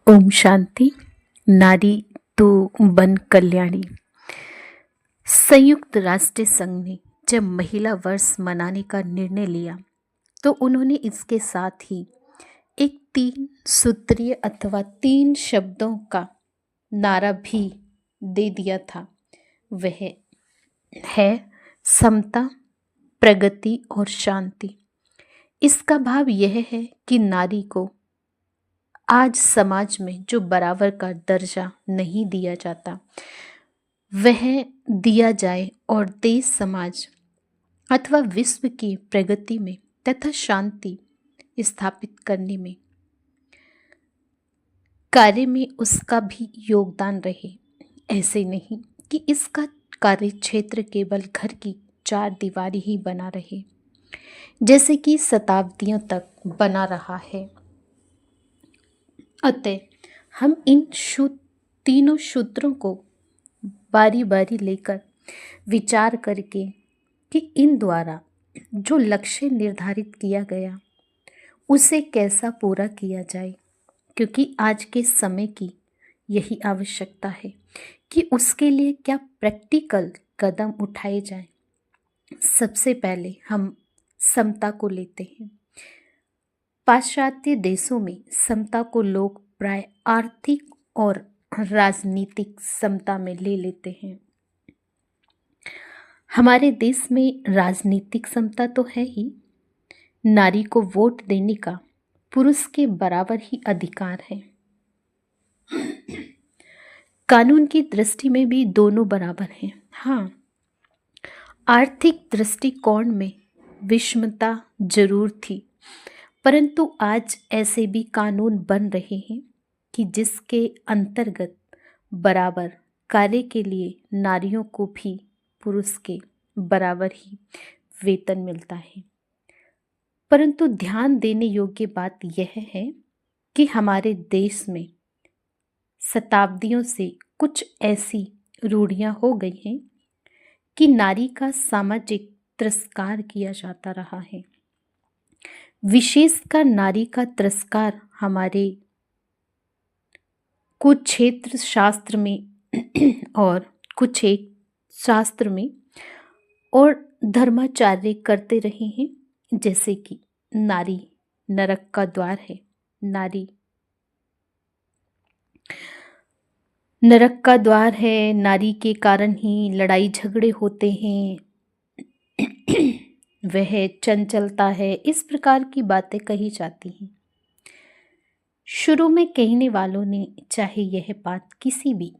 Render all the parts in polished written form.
ओम शांति। नारी तो बन कल्याणी। संयुक्त राष्ट्र संघ ने जब महिला वर्ष मनाने का निर्णय लिया तो उन्होंने इसके साथ ही एक 3 सूत्रीय अथवा 3 शब्दों का नारा भी दे दिया था। वह है समता, प्रगति और शांति। इसका भाव यह है कि नारी को आज समाज में जो बराबर का दर्जा नहीं दिया जाता वह दिया जाए और देश, समाज अथवा विश्व की प्रगति में तथा शांति स्थापित करने में कार्य में उसका भी योगदान रहे। ऐसे नहीं कि इसका कार्य क्षेत्र केवल घर की 4 दीवारी ही बना रहे, जैसे कि शताब्दियों तक बना रहा है। अतः हम इन तीनों सूत्रों को बारी बारी लेकर विचार करके कि इन द्वारा जो लक्ष्य निर्धारित किया गया उसे कैसा पूरा किया जाए, क्योंकि आज के समय की यही आवश्यकता है कि उसके लिए क्या प्रैक्टिकल कदम उठाए जाएं। सबसे पहले हम समता को लेते हैं। पाश्चात्य देशों में समता को लोग प्राय आर्थिक और राजनीतिक समता में ले लेते हैं। हमारे देश में राजनीतिक समता तो है ही, नारी को वोट देने का पुरुष के बराबर ही अधिकार है। कानून की दृष्टि में भी दोनों बराबर हैं। हाँ, आर्थिक दृष्टिकोण में विषमता जरूर थी, परंतु आज ऐसे भी कानून बन रहे हैं कि जिसके अंतर्गत बराबर कार्य के लिए नारियों को भी पुरुष के बराबर ही वेतन मिलता है। परंतु ध्यान देने योग्य बात यह है कि हमारे देश में शताब्दियों से कुछ ऐसी रूढ़ियां हो गई हैं कि नारी का सामाजिक तिरस्कार किया जाता रहा है। विशेषकर नारी का तिरस्कार हमारे कुछ क्षेत्र शास्त्र में और कुछ एक शास्त्र में और धर्माचार्य करते रहे हैं, जैसे कि नारी नरक का द्वार है, नारी नरक का द्वार है, नारी के कारण ही लड़ाई झगड़े होते हैं, वह चंचलता है, इस प्रकार की बातें कही जाती हैं। शुरू में कहने वालों ने चाहे यह बात किसी भी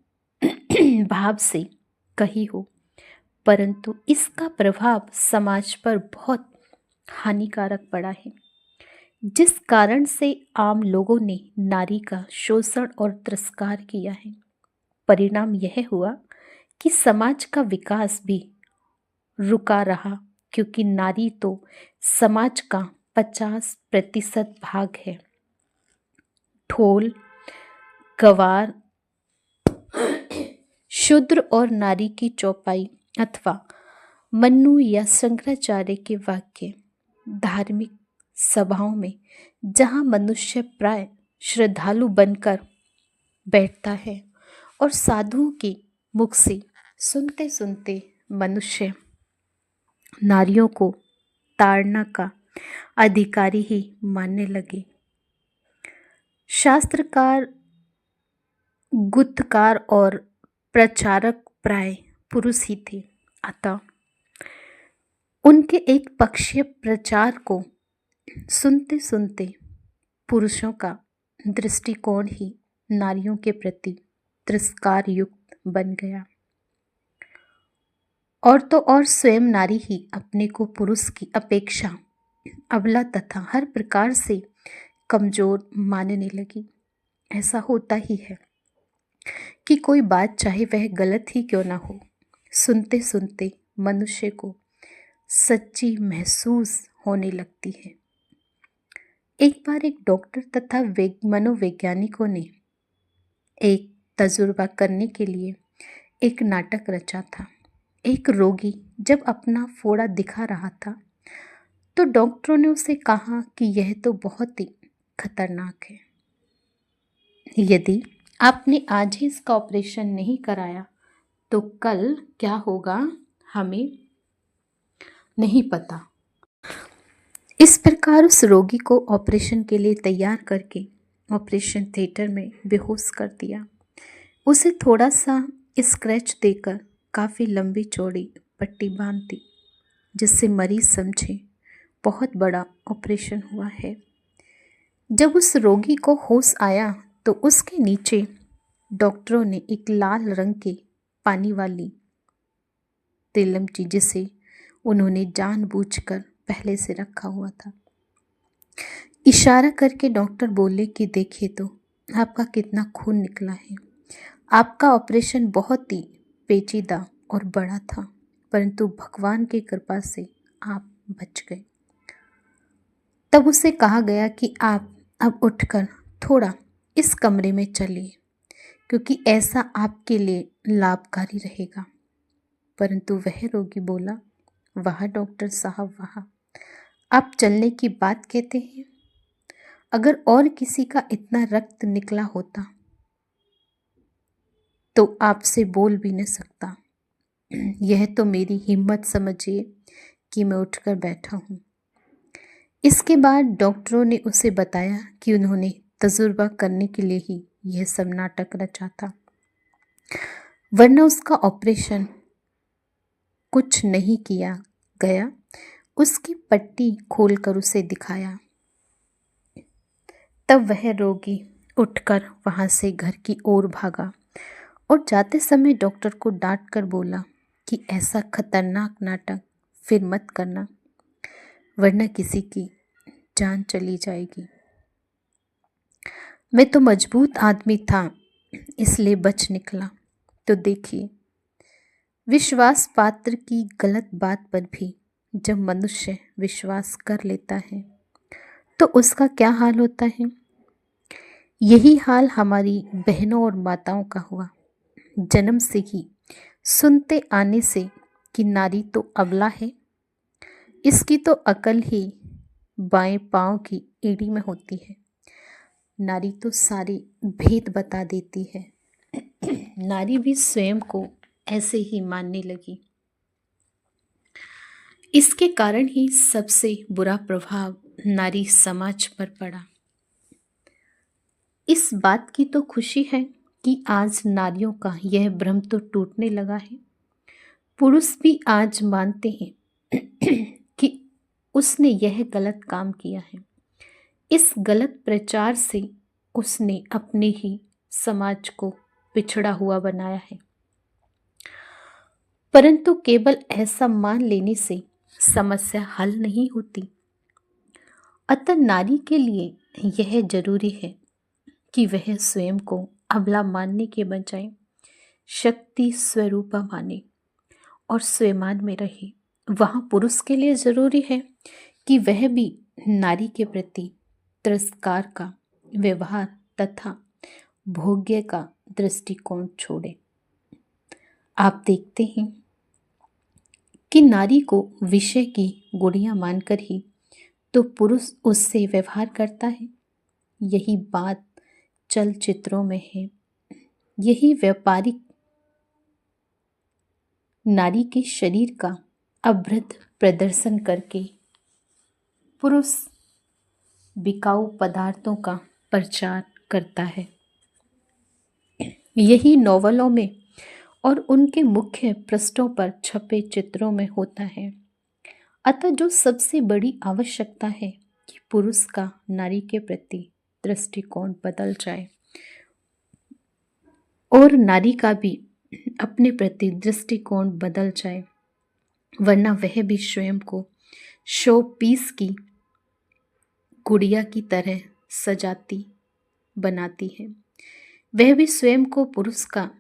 भाव से कही हो, परंतु इसका प्रभाव समाज पर बहुत हानिकारक पड़ा है, जिस कारण से आम लोगों ने नारी का शोषण और तिरस्कार किया है। परिणाम यह हुआ कि समाज का विकास भी रुका रहा, क्योंकि नारी तो समाज का 50% भाग है। ढोल, गवार, शूद्र और नारी की चौपाई अथवा मन्नु या शंकराचार्य के वाक्य धार्मिक सभाओं में जहाँ मनुष्य प्राय श्रद्धालु बनकर बैठता है और साधुओं के मुख से सुनते सुनते मनुष्य नारियों को ताड़ना का अधिकारी ही मानने लगे। शास्त्रकार, गुथकार और प्रचारक प्राय पुरुष ही थे। अतः उनके एक पक्षीय प्रचार को सुनते सुनते पुरुषों का दृष्टिकोण ही नारियों के प्रति तिरस्कार युक्त बन गया। और तो और स्वयं नारी ही अपने को पुरुष की अपेक्षा अबला तथा हर प्रकार से कमजोर मानने लगी। ऐसा होता ही है कि कोई बात चाहे वह गलत ही क्यों ना हो, सुनते सुनते मनुष्य को सच्ची महसूस होने लगती है। एक बार एक डॉक्टर तथा मनोवैज्ञानिकों ने एक तजुर्बा करने के लिए एक नाटक रचा था। एक रोगी जब अपना फोड़ा दिखा रहा था तो डॉक्टरों ने उसे कहा कि यह तो बहुत ही खतरनाक है। यदि आपने आज ही इसका ऑपरेशन नहीं कराया तो कल क्या होगा हमें नहीं पता। इस प्रकार उस रोगी को ऑपरेशन के लिए तैयार करके ऑपरेशन थिएटर में बेहोश कर दिया। उसे थोड़ा सा स्क्रैच देकर काफ़ी लंबी चौड़ी पट्टी बांध दी, जिससे मरीज समझे बहुत बड़ा ऑपरेशन हुआ है। जब उस रोगी को होश आया तो उसके नीचे डॉक्टरों ने एक लाल रंग के पानी वाली तेलमची, जिसे उन्होंने जानबूझकर पहले से रखा हुआ था, इशारा करके डॉक्टर बोले कि देखिए तो आपका कितना खून निकला है। आपका ऑपरेशन बहुत ही पेचीदा और बड़ा था, परंतु भगवान की कृपा से आप बच गए। तब उसे कहा गया कि आप अब उठकर थोड़ा इस कमरे में चलिए, क्योंकि ऐसा आपके लिए लाभकारी रहेगा। परंतु वह रोगी बोला, वाह डॉक्टर साहब वाह, आप चलने की बात कहते हैं। अगर और किसी का इतना रक्त निकला होता तो आपसे बोल भी न सकता। यह तो मेरी हिम्मत समझिए कि मैं उठकर बैठा हूँ। इसके बाद डॉक्टरों ने उसे बताया कि उन्होंने तजुर्बा करने के लिए ही यह सब नाटक रचा था, वरना उसका ऑपरेशन कुछ नहीं किया गया। उसकी पट्टी खोलकर उसे दिखाया। तब वह रोगी उठकर वहां से घर की ओर भागा और जाते समय डॉक्टर को डांट कर बोला कि ऐसा खतरनाक नाटक फिर मत करना, वरना किसी की जान चली जाएगी। मैं तो मजबूत आदमी था, इसलिए बच निकला। तो देखिए, विश्वास पात्र की गलत बात पर भी जब मनुष्य विश्वास कर लेता है तो उसका क्या हाल होता है। यही हाल हमारी बहनों और माताओं का हुआ। जन्म से ही सुनते आने से कि नारी तो अबला है, इसकी तो अकल ही बाएं पांव की एड़ी में होती है, नारी तो सारे भेद बता देती है। नारी भी स्वयं को ऐसे ही मानने लगी। इसके कारण ही सबसे बुरा प्रभाव नारी समाज पर पड़ा। इस बात की तो खुशी है कि आज नारियों का यह भ्रम तो टूटने लगा है। पुरुष भी आज मानते हैं कि उसने यह गलत काम किया है। इस गलत प्रचार से उसने अपने ही समाज को पिछड़ा हुआ बनाया है। परंतु केवल ऐसा मान लेने से समस्या हल नहीं होती। अतः नारी के लिए यह जरूरी है कि वह स्वयं को अबला मानने के बजाय शक्ति स्वरूपा माने और स्वयं में रहे। वहाँ पुरुष के लिए जरूरी है कि वह भी नारी के प्रति तिरस्कार का व्यवहार तथा भोग्य का दृष्टिकोण छोड़े। आप देखते हैं कि नारी को विषय की गुड़िया मानकर ही तो पुरुष उससे व्यवहार करता है। यही बात चलचित्रों में है। यही व्यापारिक नारी के शरीर का अभद्र प्रदर्शन करके पुरुष बिकाऊ पदार्थों का प्रचार करता है। यही नॉवलों में और उनके मुख्य पृष्ठों पर छपे चित्रों में होता है। अतः जो सबसे बड़ी आवश्यकता है कि पुरुष का नारी के प्रति दृष्टिकोण बदल जाए और नारी का भी अपने प्रति दृष्टिकोण बदल जाए, वरना वह भी स्वयं को शो पीस की गुड़िया की तरह सजाती बनाती है। वह भी स्वयं को पुरुष का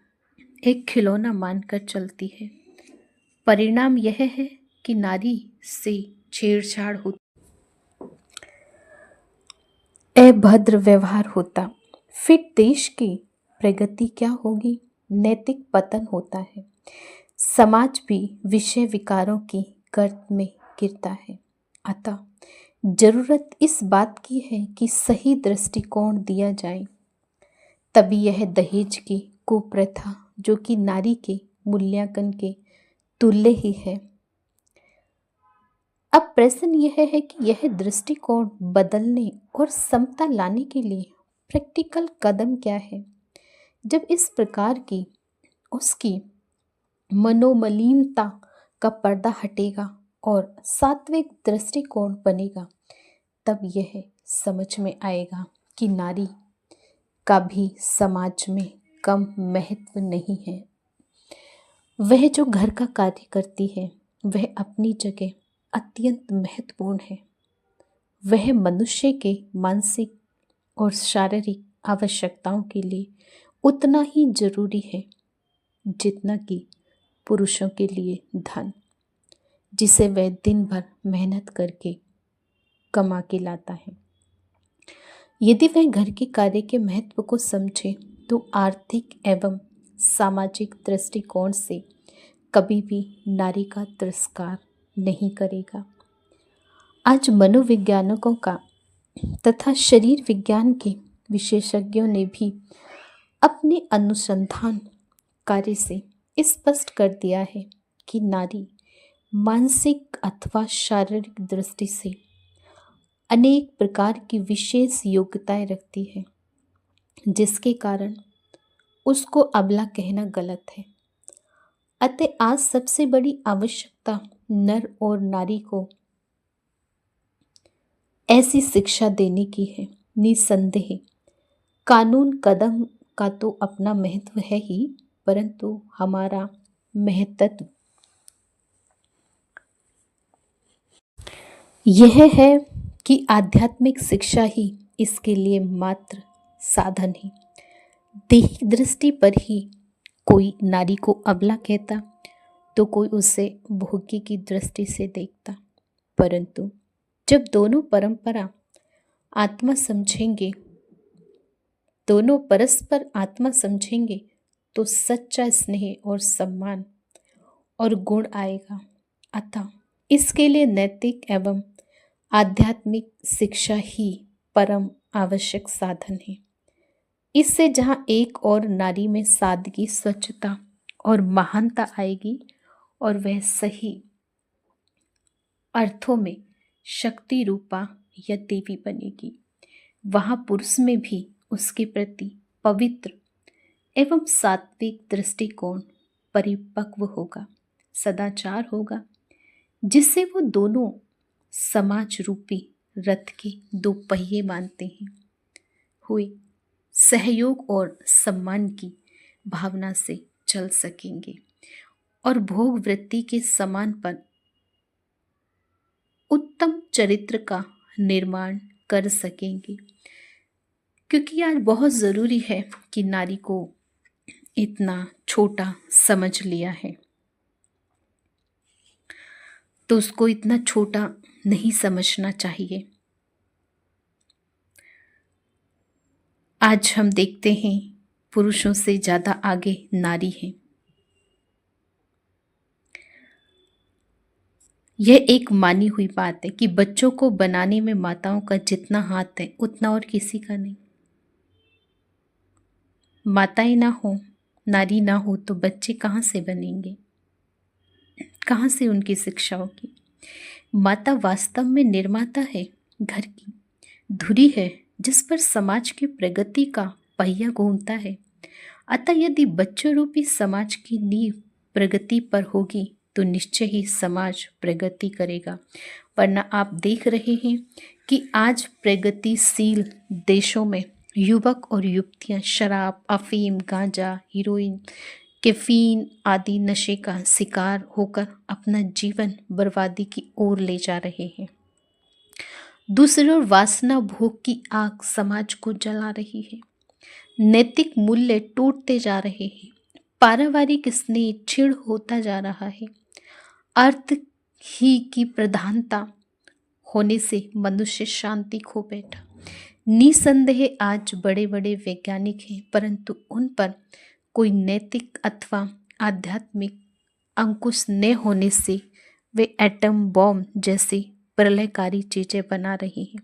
एक खिलौना मानकर चलती है। परिणाम यह है कि नारी से छेड़छाड़ होती, अभद्र व्यवहार होता, फिर देश की प्रगति क्या होगी? नैतिक पतन होता है। समाज भी विषय विकारों की गर्त में गिरता है। अतः जरूरत इस बात की है कि सही दृष्टिकोण दिया जाए तभी यह दहेज की कुप्रथा, जो कि नारी के मूल्यांकन के तुल्य ही है। अब प्रश्न यह है कि यह दृष्टिकोण बदलने और समता लाने के लिए प्रैक्टिकल कदम क्या है। जब इस प्रकार की उसकी मनोमलिनता का पर्दा हटेगा और सात्विक दृष्टिकोण बनेगा, तब यह समझ में आएगा कि नारी का भी समाज में कम महत्व नहीं है। वह जो घर का कार्य करती है वह अपनी जगह अत्यंत महत्वपूर्ण है। वह मनुष्य के मानसिक और शारीरिक आवश्यकताओं के लिए उतना ही जरूरी है जितना कि पुरुषों के लिए धन, जिसे वह दिन भर मेहनत करके कमा के लाता है। यदि वह घर के कार्य के महत्व को समझे तो आर्थिक एवं सामाजिक दृष्टिकोण से कभी भी नारी का तिरस्कार नहीं करेगा। आज मनोवैज्ञानिकों का तथा शरीर विज्ञान के विशेषज्ञों ने भी अपने अनुसंधान कार्य से स्पष्ट कर दिया है कि नारी मानसिक अथवा शारीरिक दृष्टि से अनेक प्रकार की विशेष योग्यताएं रखती है, जिसके कारण उसको अबला कहना गलत है। अतः आज सबसे बड़ी आवश्यकता नर और नारी को ऐसी शिक्षा देने की है। निसंदेह कानून कदम का तो अपना महत्व है ही, परंतु हमारा महत्व यह है कि आध्यात्मिक शिक्षा ही इसके लिए मात्र साधन है। देही दृष्टि पर ही कोई नारी को अबला कहता तो कोई उसे भोगी की दृष्टि से देखता, परंतु जब दोनों परस्पर आत्मा समझेंगे तो सच्चा स्नेह और सम्मान और गुण आएगा। अतः इसके लिए नैतिक एवं आध्यात्मिक शिक्षा ही परम आवश्यक साधन है। इससे जहाँ एक और नारी में सादगी, स्वच्छता और महानता आएगी और वह सही अर्थों में शक्ति रूपा या देवी बनेगी, वहाँ पुरुष में भी उसके प्रति पवित्र एवं सात्विक दृष्टिकोण परिपक्व होगा, सदाचार होगा, जिससे वो दोनों समाज रूपी रथ के दो पहिए मानते हैं हुए सहयोग और सम्मान की भावना से चल सकेंगे और भोग वृत्ति के समान पर उत्तम चरित्र का निर्माण कर सकेंगे। क्योंकि आज बहुत ज़रूरी है कि नारी को इतना छोटा समझ लिया है, तो उसको इतना छोटा नहीं समझना चाहिए। आज हम देखते हैं पुरुषों से ज़्यादा आगे नारी है। यह एक मानी हुई बात है कि बच्चों को बनाने में माताओं का जितना हाथ है उतना और किसी का नहीं। माताएं ना हो, नारी ना हो तो बच्चे कहाँ से बनेंगे, कहाँ से उनकी शिक्षा होगी। माता वास्तव में निर्माता है, घर की धुरी है जिस पर समाज की प्रगति का पहिया घूमता है। अतः यदि बच्चों रूपी समाज की नींव प्रगति पर होगी तो निश्चय ही समाज प्रगति करेगा। वरना आप देख रहे हैं कि आज प्रगतिशील देशों में युवक और युवतियां शराब, अफीम, गांजा, हीरोइन, कैफीन आदि नशे का शिकार होकर अपना जीवन बर्बादी की ओर ले जा रहे हैं। दूसरी ओर वासना भोग की आग समाज को जला रही है। नैतिक मूल्य टूटते जा रहे हैं। पारिवारिक स्नेह क्षीण होता जा रहा है। अर्थ ही की प्रधानता होने से मनुष्य शांति खो बैठा। निसंदेह आज बड़े बड़े वैज्ञानिक हैं, परंतु उन पर कोई नैतिक अथवा आध्यात्मिक अंकुश न होने से वे एटम बॉम्ब जैसी प्रलयकारी चीजें बना रही हैं।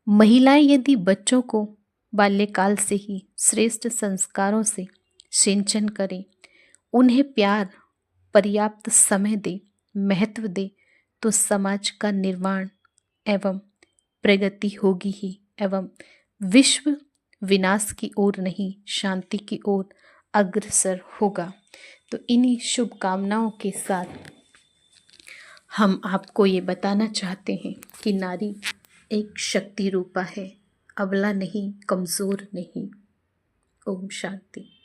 महिलाएं यदि बच्चों को बाल्यकाल से ही श्रेष्ठ संस्कारों से सिंचन करें, उन्हें प्यार पर्याप्त समय दे, महत्व दे, तो समाज का निर्माण एवं प्रगति होगी ही, एवं विश्व विनाश की ओर नहीं शांति की ओर अग्रसर होगा। तो इन्हीं शुभकामनाओं के साथ हम आपको ये बताना चाहते हैं कि नारी एक शक्ति रूपा है, अबला नहीं, कमज़ोर नहीं। ओम शांति।